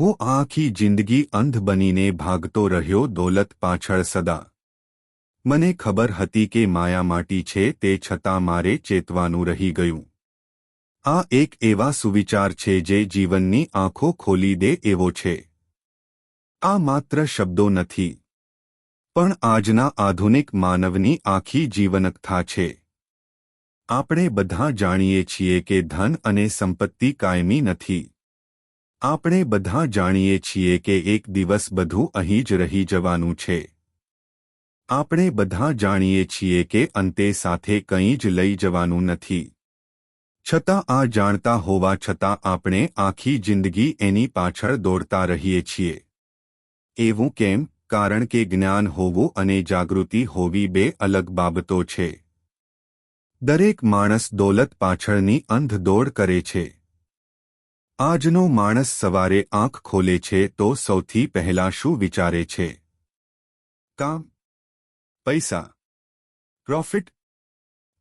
હું આખી જિંદગી અંધ બનીને ભાગતો રહ્યો દોલત પાછળ સદા. મને ખબર હતી કે માયા માટી છે, તે છતાં મારે ચેતવાનું રહી ગયું. આ એક એવા સુવિચાર છે જે જીવનની આંખો ખોલી દે એવો છે. આ માત્ર શબ્દો નથી, પણ આજના આધુનિક માનવની આખી જીવનકથા છે. આપણે બધા જાણીએ છીએ કે ધન અને સંપત્તિ કાયમી નથી. આપણે બધા જાણીએ છીએ કે એક દિવસ બધું અહીં જ રહી જવાનું છે. આપણે બધા જાણીએ છીએ કે અંતે સાથે કંઈ જ લઈ જવાનું નથી. છતાં આ જાણતા હોવા છતાં આપણે આખી જિંદગી એની પાછળ દોડતા રહીએ છીએ. એવું કેમ? કારણ કે જ્ઞાન હોવું અને જાગૃતિ હોવી બે અલગ બાબતો છે. દરેક માણસ દોલત પાછળની અંધ દોડ કરે છે. આજનો માણસ સવારે આંખ ખોલે છે તો સૌથી પહેલા શું વિચારે છે? કામ, પૈસા, પ્રોફિટ,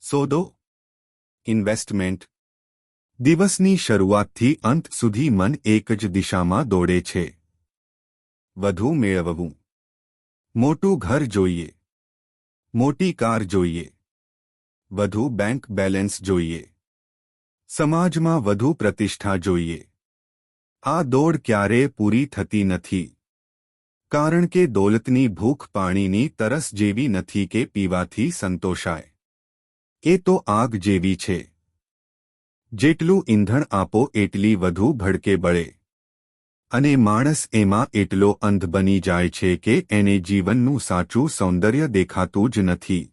સોદો, ઇન્વેસ્ટમેન્ટ. દિવસની શરૂઆતથી અંત સુધી મન એક જ દિશામાં દોડે છે. વધુ મેળવવું, મોટું ઘર જોઈએ, મોટી કાર જોઈએ, વધુ બેંક બેલેન્સ જોઈએ, સમાજમાં વધુ પ્રતિષ્ઠા જોઈએ. આ દોડ ક્યારેય પૂરી થતી નથી. કારણ કે દોલતની ભૂખ પાણીની તરસ જેવી નથી કે પીવાથી સંતોષાય. એ તો આગ જેવી છે. જેટલું ઈંધણ આપો એટલી વધુ ભડકે બળે. અને માણસ એમાં એટલો અંધ બની જાય છે કે એને જીવનનું સાચું સૌંદર્ય દેખાતું જ નથી.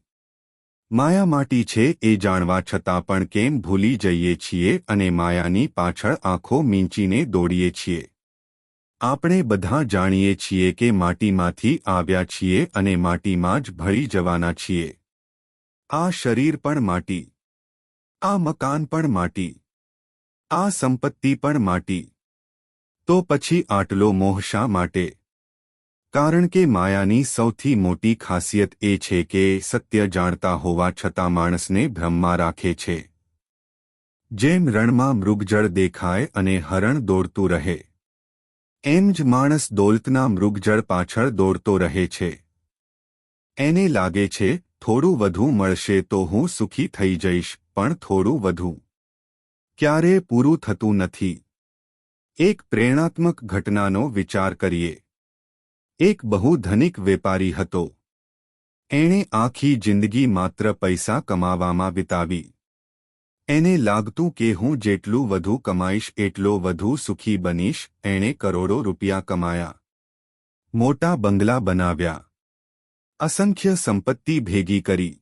માયા માટી છે એ જાણવા છતાં પણ કેમ ભૂલી જઈએ છીએ અને માયાની પાછળ આંખો મીંચીને દોડીએ છીએ. આપણે બધા જાણીએ છીએ કે માટીમાંથી આવ્યા છીએ અને માટીમાં જ ભળી જવાના છીએ. આ શરીર પણ માટી, આ મકાન પણ માટી, આ સંપત્તિ પણ માટી. તો પછી આટલો મોહ શા માટે? કારણ કે માયાની સૌથી મોટી ખાસિયત એ છે કે સત્ય જાણતા હોવા છતાં માણસને ભ્રમમાં રાખે છે. જેમ રણમાં મૃગજળ દેખાય અને હરણ દોડતું રહે, એમ જ માણસ દોલતના મૃગજળ પાછળ દોડતો રહે છે. એને લાગે છે થોડું વધુ મળશે તો હું સુખી થઈ જઈશ, પણ થોડું વધુ ક્યારેય પૂરું થતું નથી. એક પ્રેરણાત્મક ઘટનાનો વિચાર કરીએ. એક બહુ ધનિક વેપારી હતો. એણે આખી જિંદગી માત્ર પૈસા કમાવામાં વિતાવી. એને લાગતું કે હું જેટલું વધુ કમાઈશ એટલો વધુ સુખી બનીશ. એણે કરોડો રૂપિયા કમાયા, મોટા બંગલા બનાવ્યા, અસંખ્ય સંપત્તિ ભેગી કરી.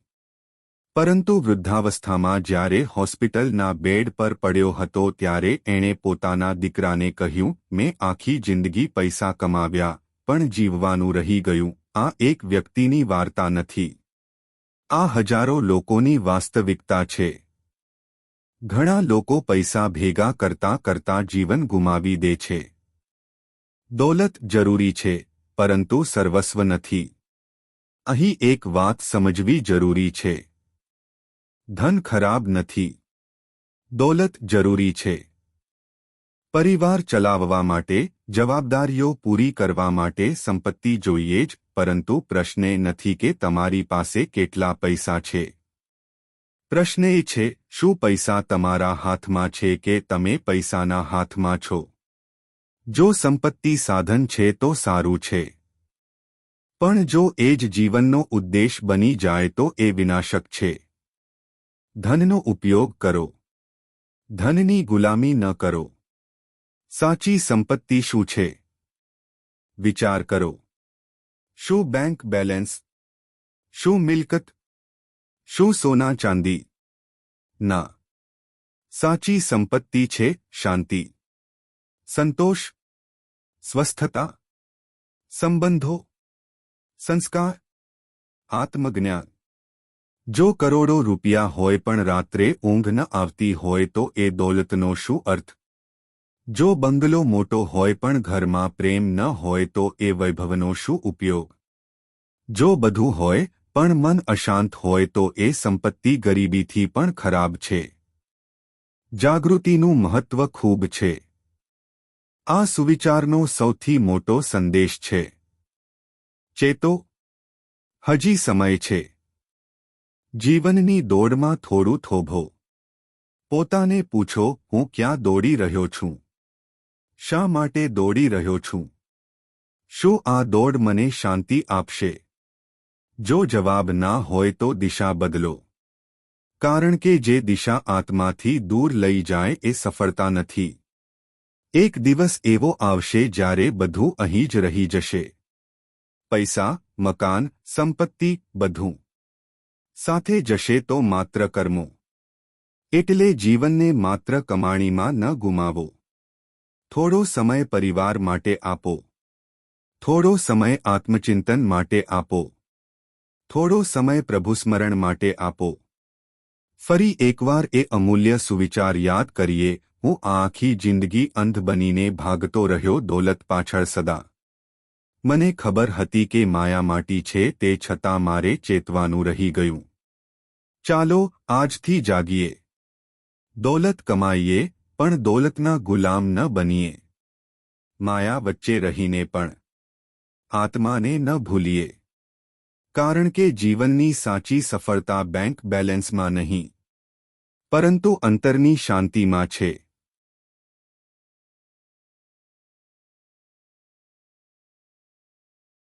પરંતુ વૃદ્ધાવસ્થામાં જ્યારે હોસ્પિટલના બેડ પર પડ્યો હતો ત્યારે એણે પોતાના દીકરાને કહ્યું, મેં આખી જિંદગી પૈસા કમાવ્યા, પણ જીવવાનું રહી ગયું. આ એક વ્યક્તિની વાર્તા નથી. આ હજારો લોકોની વાસ્તવિકતા છે. ઘણા લોકો પૈસા ભેગા કરતા કરતા જીવન ગુમાવી દે છે. દોલત જરૂરી છે, પરંતુ સર્વસ્વ નથી. અહીં એક વાત સમજવી જરૂરી છે. ધન ખરાબ નથી. દોલત જરૂરી છે. પરિવાર ચલાવવા માટે, જવાબદારીઓ પૂરી કરવા માટે સંપત્તિ જોઈએ જ, પરંતુ પ્રશ્ન એ નથી કે તમારી પાસે કેટલા પૈસા છે. પ્રશ્ન એ છે, શું પૈસા તમારા હાથમાં છે કે તમે પૈસાના હાથમાં છો? જો સંપત્તિ સાધન છે તો સારું છે. પણ જો એ જ જીવનનો ઉદ્દેશ બની જાય તો એ વિનાશક છે. ધનનો ઉપયોગ કરો. ધનની ગુલામી ન કરો. સાચી સંપત્તિ શું છે? વિચાર કરો. શું બેંક બેલેન્સ? શું મિલકત? શું સોના ચાંદી? ના. સાચી સંપત્તિ છે શાંતિ, સંતોષ, સ્વસ્થતા, સંબંધો, સંસ્કાર, આત્મજ્ઞાન. જો કરોડો રૂપિયા હોય પણ રાત્રે ઊંઘ ન આવતી હોય તો એ દોલતનો શું અર્થ? જો બંગલો મોટો હોય પણ ઘરમાં પ્રેમ ન હોય તો એ વૈભવનો શું ઉપયોગ? જો બધું હોય પણ મન અશાંત હોય તો એ સંપત્તિ ગરીબીથી પણ ખરાબ છે. જાગૃતિનું મહત્વ ખૂબ છે. આ સુવિચારનો સૌથી મોટો સંદેશ છે. ચેતો, હજી સમય છે. જીવનની દોડમાં થોડું થોભો. પોતાને પૂછો, હું ક્યાં દોડી રહ્યો છું? શા માટે દોડી રહ્યો છું? શું આ દોડ મને શાંતિ આપશે? જો જવાબ ના હોય તો દિશા બદલો. કારણ કે જે દિશા આત્માથી દૂર લઈ જાય એ સફળતા નથી. એક દિવસ એવો આવશે જ્યારે બધું અહીં જ રહી જશે. પૈસા, મકાન, સંપત્તિ, બધું સાથે જશે તો માત્ર કર્મો. એટલે જીવનને માત્ર કમાણીમાં ન ગુમાવો. થોડો સમય પરિવાર માટે આપો. થોડો સમય આત્મચિંતન માટે આપો. થોડો સમય પ્રભુસ્મરણ માટે આપો. ફરી એકવાર એ અમૂલ્ય સુવિચાર યાદ કરીએ, હું આ આખી જિંદગી અંધ બનીને ભાગતો રહ્યો દોલત પાછળ સદા. મને ખબર હતી કે માયા માટી છે, તે છતાં મારે ચેતવાનું રહી ગયું. ચાલો આજથી જાગીએ. દોલત કમાઈએ, પણ દોલતના ગુલામ ન બનીએ. માયા વચ્ચે રહીને પણ આત્માને ન ભૂલીએ. કારણ કે જીવનની સાચી સફળતા બેંક બેલેન્સમાં નહીં, પરંતુ અંતરની શાંતિમાં છે.